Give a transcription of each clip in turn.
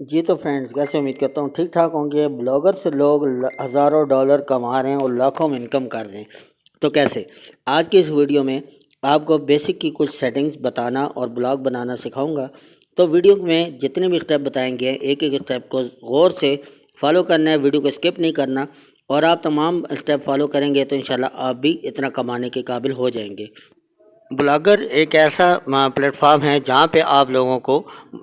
जी तो फ्रेंड्स, कैसे उम्मीद करता हूँ ठीक ठाक होंगे। ब्लॉगर से लोग हज़ारों डॉलर कमा रहे हैं और लाखों में इनकम कर रहे हैं। तो कैसे? आज की इस वीडियो में आपको बेसिक की कुछ सेटिंग्स बताना और ब्लॉग बनाना सिखाऊंगा। तो वीडियो में जितने भी स्टेप बताएंगे, एक एक स्टेप को गौर से फॉलो करना है, वीडियो को स्किप नहीं करना। और आप तमाम स्टेप फॉलो करेंगे तो इंशाल्लाह आप भी इतना कमाने के काबिल हो जाएंगे। ब्लॉगर एक ऐसा प्लेटफॉर्म है जहाँ पे आप लोगों को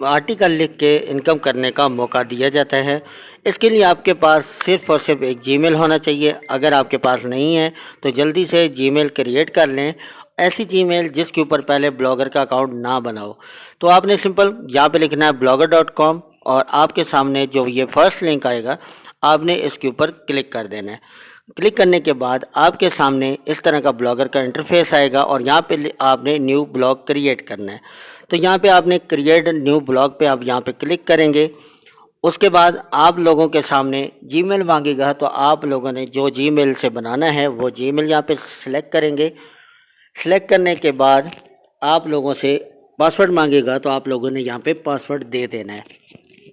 आर्टिकल लिख के इनकम करने का मौका दिया जाता है। इसके लिए आपके पास सिर्फ़ और सिर्फ एक जीमेल होना चाहिए। अगर आपके पास नहीं है तो जल्दी से जीमेल क्रिएट कर लें। ऐसी जीमेल जिसके ऊपर पहले ब्लॉगर का अकाउंट ना बनाओ। तो आपने सिंपल यहाँ पे लिखना है blogger.com और आपके सामने जो ये फर्स्ट लिंक आएगा आपने इसके ऊपर क्लिक कर देना है। क्लिक करने के बाद आपके सामने इस तरह का ब्लॉगर का इंटरफेस आएगा और यहाँ पे आपने न्यू ब्लॉग क्रिएट करना है। तो यहाँ पे आपने क्रिएट न्यू ब्लॉग पे आप यहाँ पे क्लिक करेंगे। उसके बाद आप लोगों के सामने जीमेल मांगेगा, तो आप लोगों ने जो जीमेल से बनाना है वो जीमेल यहाँ पे सिलेक्ट करेंगे। सिलेक्ट करने के बाद आप लोगों से पासवर्ड मांगेगा, तो आप लोगों ने यहाँ पे पासवर्ड दे देना है।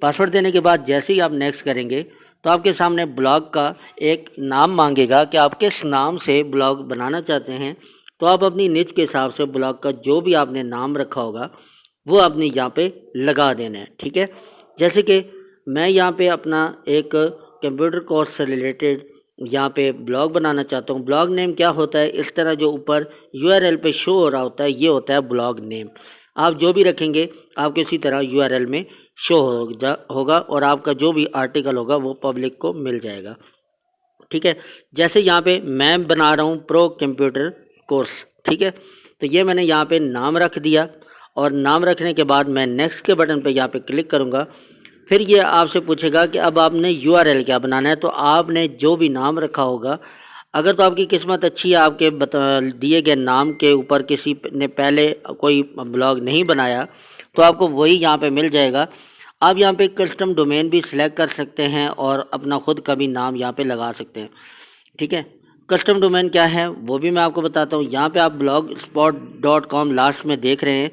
पासवर्ड देने के बाद जैसे ही आप नेक्स्ट करेंगे तो आपके सामने ब्लॉग का एक नाम मांगेगा कि आप किस नाम से ब्लॉग बनाना चाहते हैं। तो आप अपनी निज के हिसाब से ब्लॉग का जो भी आपने नाम रखा होगा वो आपने यहाँ पे लगा देना है। ठीक है, जैसे कि मैं यहाँ पे अपना एक कंप्यूटर कोर्स से रिलेटेड यहाँ पे ब्लॉग बनाना चाहता हूँ। ब्लॉग नेम क्या होता है, इस तरह जो ऊपर यूआरएल पे शो हो रहा होता है ये होता है ब्लॉग नेम। आप जो भी रखेंगे आपको इसी तरह यूआरएल में शो होगा और आपका जो भी आर्टिकल होगा वो पब्लिक को मिल जाएगा। ठीक है, जैसे यहाँ पे मैं बना रहा हूँ प्रो कंप्यूटर कोर्स। ठीक है, तो ये मैंने यहाँ पे नाम रख दिया और नाम रखने के बाद मैं नेक्स्ट के बटन पे यहाँ पे क्लिक करूँगा। फिर ये आपसे पूछेगा कि अब आपने यूआरएल क्या बनाना है। तो आपने जो भी नाम रखा होगा, अगर तो आपकी किस्मत अच्छी है, आपके दिए गए नाम के ऊपर किसी ने पहले कोई ब्लॉग नहीं बनाया तो आपको वही यहाँ पे मिल जाएगा। आप यहाँ पे कस्टम डोमेन भी सिलेक्ट कर सकते हैं और अपना खुद का भी नाम यहाँ पे लगा सकते हैं। ठीक है, कस्टम डोमेन क्या है वो भी मैं आपको बताता हूँ। यहाँ पे आप blogspot.com लास्ट में देख रहे हैं।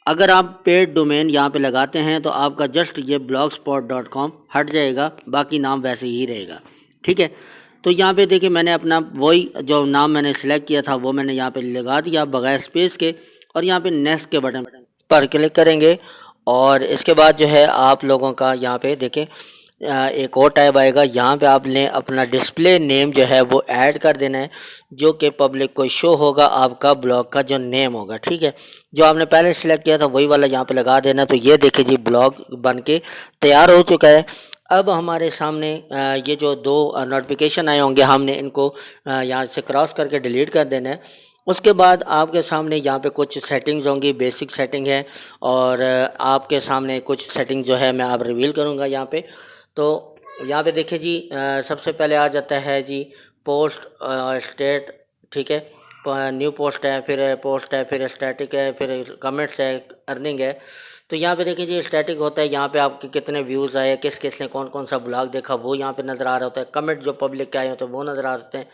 अगर आप पेड डोमेन यहाँ पे लगाते हैं तो आपका जस्ट ये blogspot.com हट जाएगा, बाकी नाम वैसे ही रहेगा। ठीक है, तो यहाँ पे देखिए मैंने अपना वही जो नाम मैंने सेलेक्ट किया था वो मैंने यहाँ पे लगा दिया बगैर स्पेस के। और यहाँ पे नेक्स्ट के बटन पर क्लिक करेंगे और इसके बाद जो है आप लोगों का यहाँ पे देखें एक और टैब आएगा। यहाँ पे आपने अपना डिस्प्ले नेम जो है वो ऐड कर देना है, जो कि पब्लिक को शो होगा आपका ब्लॉग का जो नेम होगा। ठीक है, जो आपने पहले सेलेक्ट किया था वही वाला यहाँ पे लगा देना। तो ये देखिए जी ब्लॉग बन के तैयार हो चुका है। अब हमारे सामने ये जो दो नोटिफिकेशन आए होंगे हमने इनको यहाँ से क्रॉस करके डिलीट कर देना है। उसके बाद आपके सामने यहाँ पे कुछ सेटिंग्स होंगी, बेसिक सेटिंग है और आपके सामने कुछ सेटिंग जो है मैं आप रिवील करूँगा यहाँ पे। तो यहाँ पे देखिए जी सबसे पहले आ जाता है जी पोस्ट स्टेट। ठीक है, न्यू पोस्ट है, फिर पोस्ट है, फिर स्टैटिक है, फिर कमेंट्स है, अर्निंग है। तो यहाँ पे देखिए जी स्टैटिक होता है, यहाँ पे आपके कितने व्यूज़ आए, किस किस ने कौन कौन सा ब्लॉग देखा वो यहाँ पे नज़र आ रहा होता है। कमेंट जो पब्लिक के आए होते हैं वो नज़र आ रहे हैं।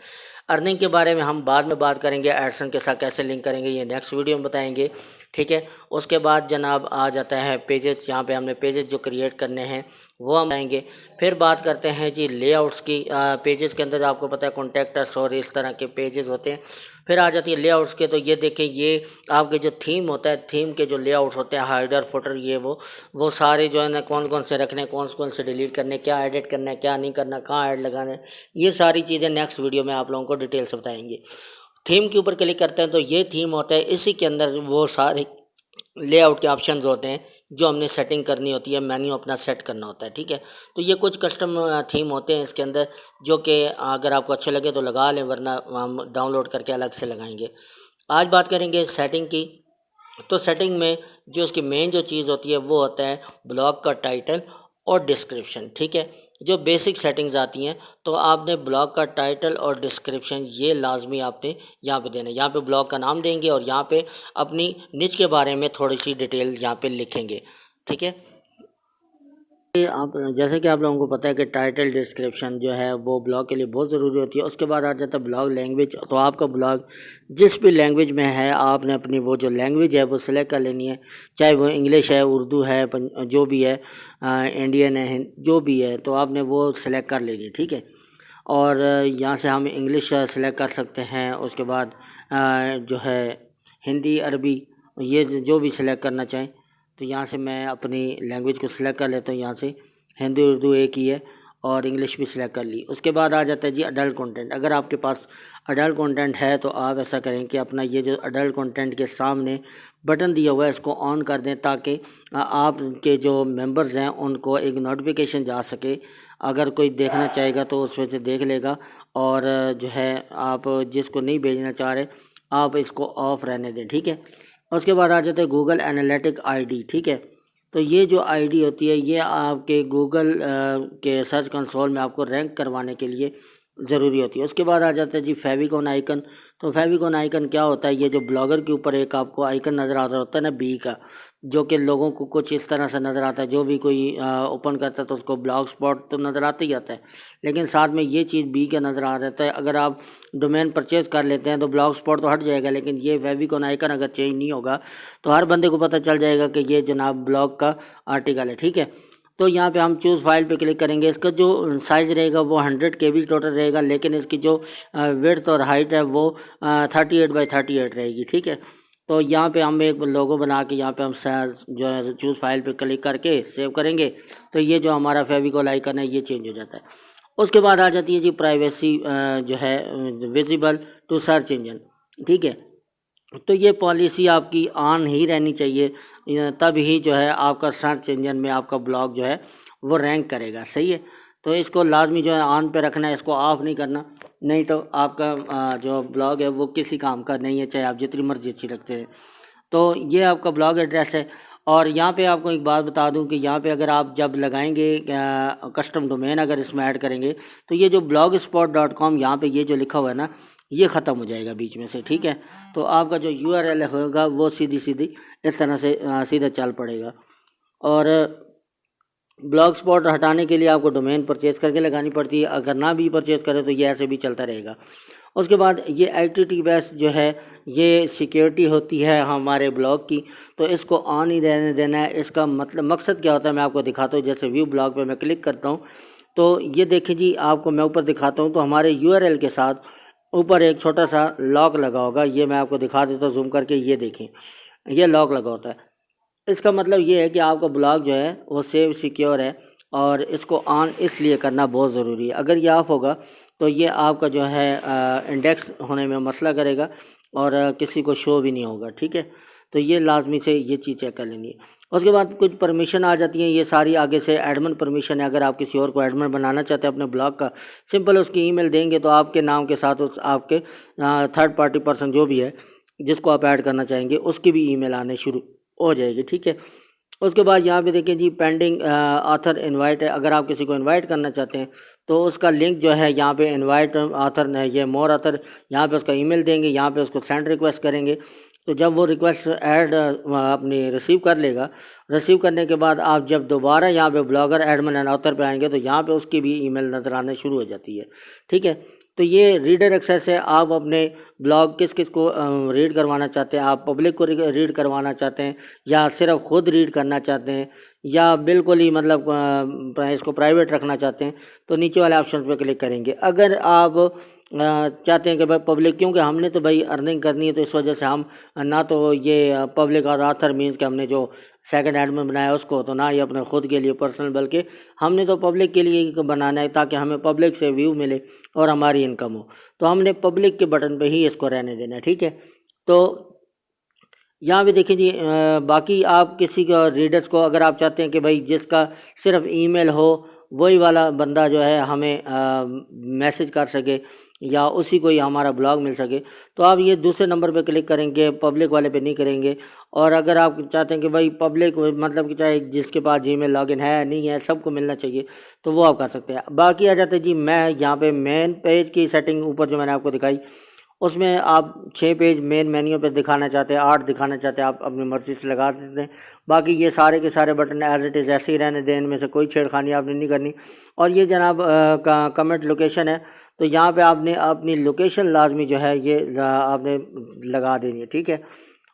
अर्निंग के बारे में हम बाद में बात करेंगे, एडसन के साथ कैसे लिंक करेंगे ये नेक्स्ट वीडियो में बताएंगे। ठीक है, उसके बाद जनाब आ जाता है पेजेस। यहाँ पे हमने पेजेस जो क्रिएट करने हैं वो हम आएंगे। फिर बात करते हैं जी लेआउट्स की। पेजेस के अंदर आपको पता है कॉन्टैक्ट अस और इस तरह के पेजेस होते हैं। फिर आ जाती है लेआउट्स के। तो ये देखें ये आपके जो थीम होता है, थीम के जो लेआउट्स होते हैं, हाइडर फुटर, ये वो सारे जो है ना कौन कौन से रखने, कौन कौन से डिलीट करने, क्या एडिट करना है, क्या नहीं करना, कहाँ ऐड लगाना है, ये सारी चीज़ें नेक्स्ट वीडियो में आप लोगों को डिटेल से बताएंगे। थीम के ऊपर क्लिक करते हैं तो ये थीम होता है, इसी के अंदर वो सारे लेआउट के ऑप्शंस होते हैं जो हमने सेटिंग करनी होती है, मेन्यू अपना सेट करना होता है। ठीक है, तो ये कुछ कस्टम थीम होते हैं इसके अंदर, जो कि अगर आपको अच्छे लगे तो लगा लें, वरना हम डाउनलोड करके अलग से लगाएंगे। आज बात करेंगे सेटिंग की। तो सेटिंग में जो उसकी मेन जो चीज़ होती है वो होता है ब्लॉग का टाइटल और डिस्क्रिप्शन। ठीक है, जो बेसिक सेटिंग्स आती हैं तो आपने ब्लॉग का टाइटल और डिस्क्रिप्शन ये लाजमी आपने यहाँ पे देना है। यहाँ पे ब्लॉग का नाम देंगे और यहाँ पे अपनी निज के बारे में थोड़ी सी डिटेल यहाँ पे लिखेंगे। ठीक है, आप जैसे कि आप लोगों को पता है कि टाइटल डिस्क्रिप्शन जो है वो ब्लॉग के लिए बहुत ज़रूरी होती है। उसके बाद आ जाता है ब्लॉग लैंग्वेज। तो आपका ब्लॉग जिस भी लैंग्वेज में है आपने अपनी वो जो लैंग्वेज है वो सिलेक्ट कर लेनी है, चाहे वो इंग्लिश है, उर्दू है, जो भी है, इंडियन है, जो भी है, तो आपने वो सिलेक्ट कर लेनी, ठीक है। और यहाँ से हम इंग्लिश सिलेक्ट कर सकते हैं। उसके बाद जो है हिंदी, अरबी, ये जो भी सिलेक्ट करना चाहें। तो यहाँ से मैं अपनी लैंग्वेज को सिलेक्ट कर लेता हूँ। यहाँ से हिंदी उर्दू एक ही है और इंग्लिश भी सिलेक्ट कर ली। उसके बाद आ जाता है जी अडल्ट कंटेंट। अगर आपके पास अडल्ट कंटेंट है तो आप ऐसा करें कि अपना ये जो अडल्ट कंटेंट के सामने बटन दिया हुआ है इसको ऑन कर दें, ताकि आपके जो मेंबर्स हैं उनको एक नोटिफिकेशन जा सके। अगर कोई देखना चाहेगा तो उस वजह से देख लेगा, और जो है आप जिसको नहीं भेजना चाह रहे आप इसको ऑफ रहने दें, ठीक है। उसके बाद आ जाता है गूगल एनालिटिक आईडी, ठीक है। तो ये जो आईडी होती है ये आपके गूगल के सर्च कंसोल में आपको रैंक करवाने के लिए ज़रूरी होती है। उसके बाद आ जाता है जी फेविकॉन आइकन। तो फेविकॉन आइकन क्या होता है, ये जो ब्लॉगर के ऊपर एक आपको आइकन नज़र आ रहा होता है ना, बी का, जो कि लोगों को कुछ इस तरह से नज़र आता है। जो भी कोई ओपन करता है तो उसको ब्लॉग स्पॉट तो नज़र आता ही आता है, लेकिन साथ में ये चीज़ बी का नज़र आ रहता है। अगर आप डोमेन परचेज़ कर लेते हैं तो ब्लॉग स्पॉट तो हट जाएगा, लेकिन ये फेविकॉन आइकन अगर चेंज नहीं होगा तो हर बंदे को पता चल जाएगा कि ये जनाब ब्लॉग का आर्टिकल है, ठीक है। तो यहाँ पे हम चूज़ फाइल पे क्लिक करेंगे। इसका जो साइज़ रहेगा वो 100 KB टोटल रहेगा, लेकिन इसकी जो विड्थ और हाइट है वो 38 बाई 38 रहेगी, ठीक है। तो यहाँ पे हम एक लोगो बना के यहाँ पे हम जो है चूज़ फाइल पे क्लिक करके सेव करेंगे तो ये जो हमारा फेविकॉल आइकन है ये चेंज हो जाता है। उसके बाद आ जाती है जी प्राइवेसी जो है विजिबल टू सर्च इंजन, ठीक है। तो ये पॉलिसी आपकी ऑन ही रहनी चाहिए, तब ही जो है आपका सर्च इंजन में आपका ब्लॉग जो है वो रैंक करेगा, सही है। तो इसको लाजमी जो है ऑन पे रखना है, इसको ऑफ नहीं करना, नहीं तो आपका जो ब्लॉग है वो किसी काम का नहीं है, चाहे आप जितनी मर्जी अच्छी रखते हैं। तो ये आपका ब्लॉग एड्रेस है। और यहाँ पे आपको एक बात बता दूं कि यहाँ पे अगर आप जब लगाएंगे कस्टम डोमेन अगर इसमें ऐड करेंगे तो ये जो blogspot.com यहाँ पे ये जो लिखा हुआ है ना ये ख़त्म हो जाएगा बीच में से, ठीक है। तो आपका जो URL होगा वो सीधी सीधी इस तरह से सीधा चल पड़ेगा। और ब्लॉग स्पॉट हटाने के लिए आपको डोमेन परचेज़ करके लगानी पड़ती है, अगर ना भी परचेज़ करें तो ये ऐसे भी चलता रहेगा। उसके बाद ये HTTPS जो है ये सिक्योरिटी होती है हमारे ब्लॉग की, तो इसको ऑन ही रहने देना है। इसका मतलब मकसद क्या होता है मैं आपको दिखाता हूँ। जैसे व्यू ब्लॉग पे मैं क्लिक करता हूँ तो ये देखिए जी, आपको मैं ऊपर दिखाता हूँ तो हमारे URL के साथ ऊपर एक छोटा सा लॉक लगा होगा। ये मैं आपको दिखा देता हूँ जूम करके, ये देखें ये लॉक लगा होता है। इसका मतलब ये है कि आपका ब्लॉग जो है वो सेव सिक्योर है, और इसको ऑन इसलिए करना बहुत ज़रूरी है। अगर ये ऑफ होगा तो ये आपका जो है इंडेक्स होने में मसला करेगा और किसी को शो भी नहीं होगा, ठीक है। तो ये लाजमी से ये चीज़ चेक कर लेनी है। उसके बाद कुछ परमिशन आ जाती हैं, ये सारी आगे से एडमिन परमिशन है। अगर आप किसी और को एडमिन बनाना चाहते हैं अपने ब्लॉग का, सिंपल उसकी ईमेल देंगे तो आपके नाम के साथ उस आपके थर्ड पार्टी पर्सन जो भी है जिसको आप ऐड करना चाहेंगे उसकी भी ईमेल आने शुरू हो जाएगी, ठीक है। उसके बाद यहाँ पे देखिए जी पेंडिंग ऑथर इनवाइट है। अगर आप किसी को इनवाइट करना चाहते हैं तो उसका लिंक जो है यहाँ पे इनवाइट ऑथर है, ये मोर ऑथर, यहाँ पे उसका ईमेल देंगे, यहाँ पे उसको सेंड रिक्वेस्ट करेंगे। तो जब वो रिक्वेस्ट ऐड अपनी रिसीव कर लेगा, रिसीव करने के बाद आप जब दोबारा यहाँ पे ब्लॉगर एडमिन एंड ऑथर पे आएंगे तो यहाँ पे उसकी भी ईमेल नज़र आने शुरू हो जाती है, ठीक है। तो ये रीडर एक्सेस है। आप अपने ब्लॉग किस किस को रीड करवाना चाहते हैं, आप पब्लिक को रीड करवाना चाहते हैं या सिर्फ खुद रीड करना चाहते हैं या बिल्कुल ही मतलब इसको प्राइवेट रखना चाहते हैं, तो नीचे वाले ऑप्शन पे क्लिक करेंगे। अगर आप चाहते हैं कि भाई पब्लिक, क्योंकि हमने तो भाई अर्निंग करनी है तो इस वजह से हम ना तो ये पब्लिक और ऑथर मीन्स कि हमने जो सेकंड एडमिन बनाया उसको, तो ना ही अपने खुद के लिए पर्सनल, बल्कि हमने तो पब्लिक के लिए ही बनाना है ताकि हमें पब्लिक से व्यू मिले और हमारी इनकम हो। तो हमने पब्लिक के बटन पे ही इसको रहने देना है, ठीक है। तो यहाँ पे देखिए जी बाकी आप किसी का रीडर्स को अगर आप चाहते हैं कि भाई जिसका सिर्फ ईमेल हो वही वाला बंदा जो है हमें मैसेज कर सके या उसी को ही हमारा ब्लॉग मिल सके, तो आप ये दूसरे नंबर पे क्लिक करेंगे, पब्लिक वाले पे नहीं करेंगे। और अगर आप चाहते हैं कि भाई पब्लिक मतलब कि चाहे जिसके पास जीमेल लॉगिन है नहीं है सबको मिलना चाहिए, तो वो आप कर सकते हैं। बाकी आ जाते हैं जी मैं यहाँ पे मेन पेज की सेटिंग ऊपर जो मैंने आपको दिखाई उसमें आप 6 पेज मेन मेन्यू पे दिखाना चाहते हैं, 8 दिखाना चाहते हैं, आप अपनी मर्ज़ी से लगा देते हैं। बाकी ये सारे के सारे बटन एज इट इज़ ऐसे ही रहने दें, इनमें से कोई छेड़खानी आपने नहीं करनी। और ये जनाब कमेंट लोकेशन है, तो यहाँ पे आपने अपनी लोकेशन लाजमी जो है ये आपने लगा देनी है, ठीक है।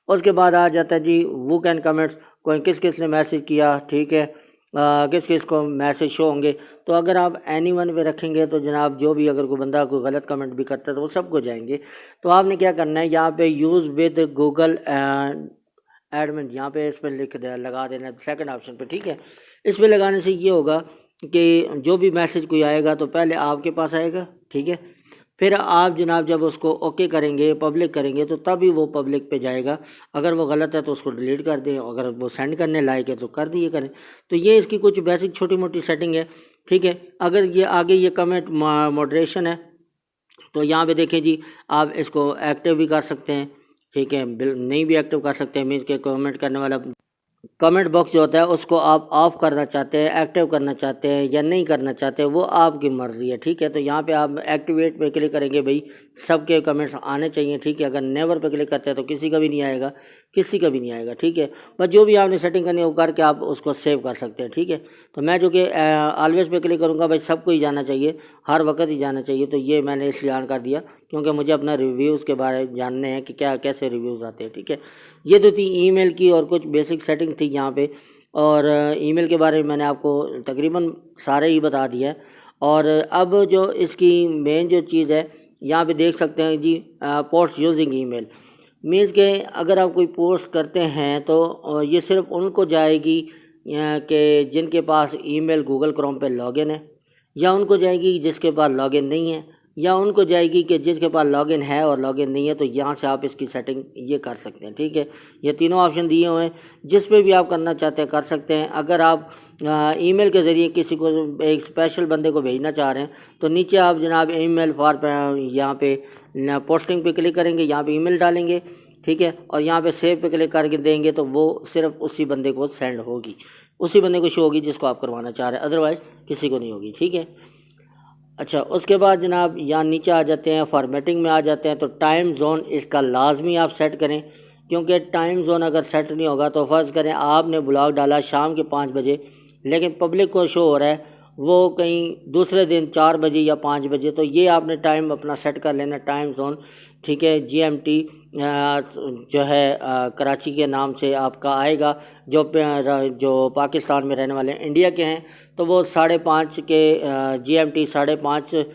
उसके बाद आ जाता है जी वो कैन कमेंट्स, कोई किस किस ने मैसेज किया, ठीक है, किस किस को मैसेज शो होंगे। तो अगर आप एनीवन पे रखेंगे तो जनाब जो भी अगर कोई बंदा कोई गलत कमेंट भी करता है तो वो सबको जाएंगे। तो आपने क्या करना है, यहाँ पे यूज़ विद गूगल एडमिन, यहाँ पे इस पर लगा देना है सेकंड ऑप्शन पे, ठीक है। इस पर लगाने से ये होगा कि जो भी मैसेज कोई आएगा तो पहले आपके पास आएगा, ठीक है। फिर आप जनाब जब उसको ओके करेंगे, पब्लिक करेंगे, तो तभी वो पब्लिक पे जाएगा। अगर वो गलत है तो उसको डिलीट कर दें, अगर वो सेंड करने लायक है तो कर दिए करें। तो ये इसकी कुछ बेसिक छोटी मोटी सेटिंग है, ठीक है। अगर ये आगे ये कमेंट मॉडरेशन है तो यहाँ पे देखें जी, आप इसको एक्टिव भी कर सकते हैं, ठीक है, नहीं भी एक्टिव कर सकते हैं। मीन्स के कमेंट करने वाला कमेंट बॉक्स जो होता है उसको आप ऑफ़ करना चाहते हैं, एक्टिव करना चाहते हैं या नहीं करना चाहते, वो आपकी मर्ज़ी है, ठीक है। तो यहाँ पे आप एक्टिवेट पे क्लिक करेंगे, भाई सबके कमेंट्स आने चाहिए, ठीक है। अगर नेवर पे क्लिक करते हैं तो किसी का भी नहीं आएगा, किसी का भी नहीं आएगा, ठीक है। बस जो भी आपने सेटिंग करनी है वो करके आप उसको सेव कर सकते हैं, ठीक है। तो मैं जो कि ऑलवेज पे क्लिक करूँगा, भाई सबको ही जाना चाहिए, हर वक्त ही जाना चाहिए। तो ये मैंने इसलिए ऑन कर दिया क्योंकि मुझे अपना रिव्यूज़ के बारे में जानने हैं कि क्या कैसे रिव्यूज़ आते हैं, ठीक है। ये तो थी ईमेल की और कुछ बेसिक सेटिंग थी यहाँ पे। और ईमेल के बारे में मैंने आपको तकरीबन सारे ही बता दिया है। और अब जो इसकी मेन जो चीज़ है, यहाँ पे देख सकते हैं जी, पोस्ट यूजिंग ईमेल। मीन्स के अगर आप कोई पोस्ट करते हैं तो ये सिर्फ उनको जाएगी कि जिनके पास ईमेल गूगल क्रोम पे लॉगिन है, या उनको जाएगी जिसके पास लॉगिन नहीं है, या उनको जाएगी कि जिसके पास लॉगिन है और लॉगिन नहीं है। तो यहाँ से आप इसकी सेटिंग ये कर सकते हैं, ठीक है। ये तीनों ऑप्शन दिए हुए हैं, जिस पे भी आप करना चाहते हैं कर सकते हैं। अगर आप ईमेल के ज़रिए किसी को एक स्पेशल बंदे को भेजना चाह रहे हैं तो नीचे आप जनाब ईमेल फॉर यहाँ पे पोस्टिंग पे क्लिक करेंगे, यहाँ पे ईमेल डालेंगे, ठीक है। और यहाँ पे सेव पे क्लिक करके देंगे तो वो सिर्फ उसी बंदे को सेंड होगी, उसी बंदे को शो होगी जिसको आप करवाना चाह रहे हैं, अदरवाइज़ किसी को नहीं होगी, ठीक है। अच्छा, उसके बाद जनाब यहाँ नीचे आ जाते हैं, फॉर्मेटिंग में आ जाते हैं। तो टाइम जोन इसका लाजमी आप सेट करें, क्योंकि टाइम जोन अगर सेट नहीं होगा तो फ़र्ज़ करें आपने ब्लॉग डाला शाम के 5 बजे, लेकिन पब्लिक को शो हो रहा है वो कहीं दूसरे दिन 4 बजे या 5 बजे। तो ये आपने टाइम अपना सेट कर लेना, टाइम जोन, ठीक है। GMT जो है कराची के नाम से आपका आएगा। जो पाकिस्तान में रहने वाले इंडिया के हैं तो वो 5:30 के GMT 5:30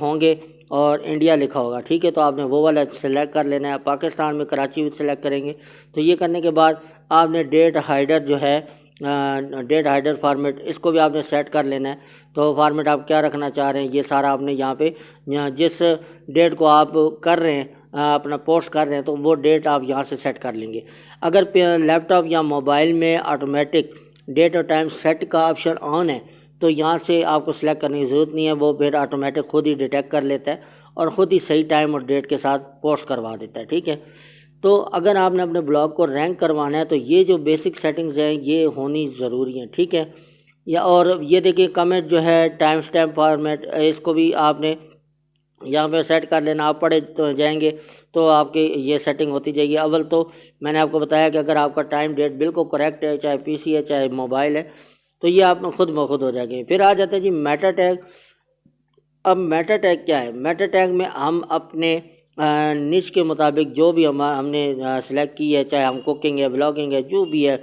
होंगे और इंडिया लिखा होगा, ठीक है। तो आपने वो वाला सेलेक्ट कर लेना है। पाकिस्तान में कराची भी सेलेक्ट करेंगे। तो ये करने के बाद आपने डेट हाइडर जो है, डेट हाइडर फॉर्मेट, इसको भी आपने सेट कर लेना है। तो फॉर्मेट आप क्या रखना चाह रहे हैं ये सारा आपने यहाँ पे जिस डेट को आप कर रहे हैं अपना पोस्ट कर रहे हैं तो वो डेट आप यहाँ से सेट कर लेंगे। अगर लैपटॉप या मोबाइल में ऑटोमेटिक डेट और टाइम सेट का ऑप्शन ऑन है तो यहाँ से आपको सेलेक्ट करने की ज़रूरत नहीं है, वो फिर ऑटोमेटिक खुद ही डिटेक्ट कर लेता है और ख़ुद ही सही टाइम और डेट के साथ पोस्ट करवा देता है, ठीक है। तो अगर आपने अपने ब्लॉग को रैंक करवाना है तो ये जो बेसिक सेटिंग्स हैं ये होनी ज़रूरी हैं, ठीक है। या और ये देखिए कमेंट जो है टाइम स्टैम्प फॉर्मेट, इसको भी आपने यहाँ पे सेट कर लेना। आप पढ़े तो जाएंगे तो आपकी ये सेटिंग होती जाएगी। अव्वल तो मैंने आपको बताया कि अगर आपका टाइम डेट बिल्कुल करेक्ट है, चाहे PC है चाहे मोबाइल है, तो ये आप खुद ब खुद हो जाएंगे। फिर आ जाता है जी मेटा टैग। अब मेटा टैग क्या है? मेटा टैग में हम अपने निश के मुताबिक जो भी हमने सेलेक्ट की है, चाहे हम कुकिंग है, ब्लॉगिंग है, जो भी है,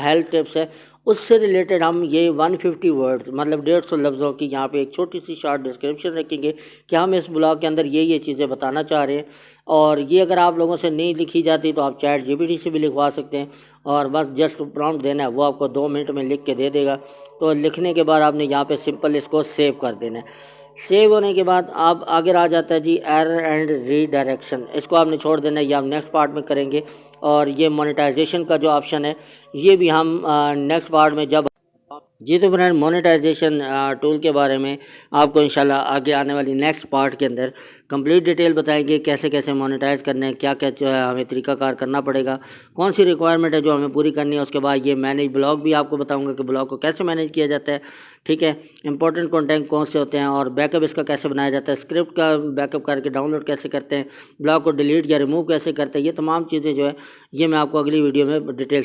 हेल्थ टिप्स है, उससे रिलेटेड हम ये 150 वर्ड्स मतलब 150 लफ्ज़ों की यहाँ पे एक छोटी सी शॉर्ट डिस्क्रिप्शन रखेंगे कि हम इस ब्लॉग के अंदर ये चीज़ें बताना चाह रहे हैं। और ये अगर आप लोगों से नहीं लिखी जाती तो आप चैट GPT से भी लिखवा सकते हैं और बस जस्ट प्रॉम्प्ट देना है, वो आपको 2 मिनट में लिख के दे देगा। तो लिखने के बाद आपने यहाँ पे सिंपल इसको सेव कर देना है। सेव होने के बाद आप आगे आ जाता है जी एरर एंड रीडायरेक्शन, इसको आपने छोड़ देना है, ये हम नेक्स्ट पार्ट में करेंगे। और ये मोनेटाइजेशन का जो ऑप्शन है ये भी हम नेक्स्ट पार्ट में जब जी। तो फ्रेंड मोनेटाइजेशन टूल के बारे में आपको इंशाल्लाह आगे आने वाली नेक्स्ट पार्ट के अंदर कंप्लीट डिटेल बताएंगे, कैसे कैसे मोनेटाइज करने हैं, क्या क्या जो है हमें तरीकाकार करना पड़ेगा, कौन सी रिक्वायरमेंट है जो हमें पूरी करनी है। उसके बाद ये मैनेज ब्लॉग भी आपको बताऊंगा कि ब्लॉग को कैसे मैनेज किया जाता है, ठीक है। इंपॉर्टेंट कंटेंट कौन से होते हैं और बैकअप इसका कैसे बनाया जाता है, स्क्रिप्ट का बैकअप करके डाउनलोड कैसे करते हैं, ब्लॉग को डिलीट या रिमूव कैसे करते हैं, ये तमाम चीज़ें जो है ये मैं आपको अगली वीडियो में डिटेल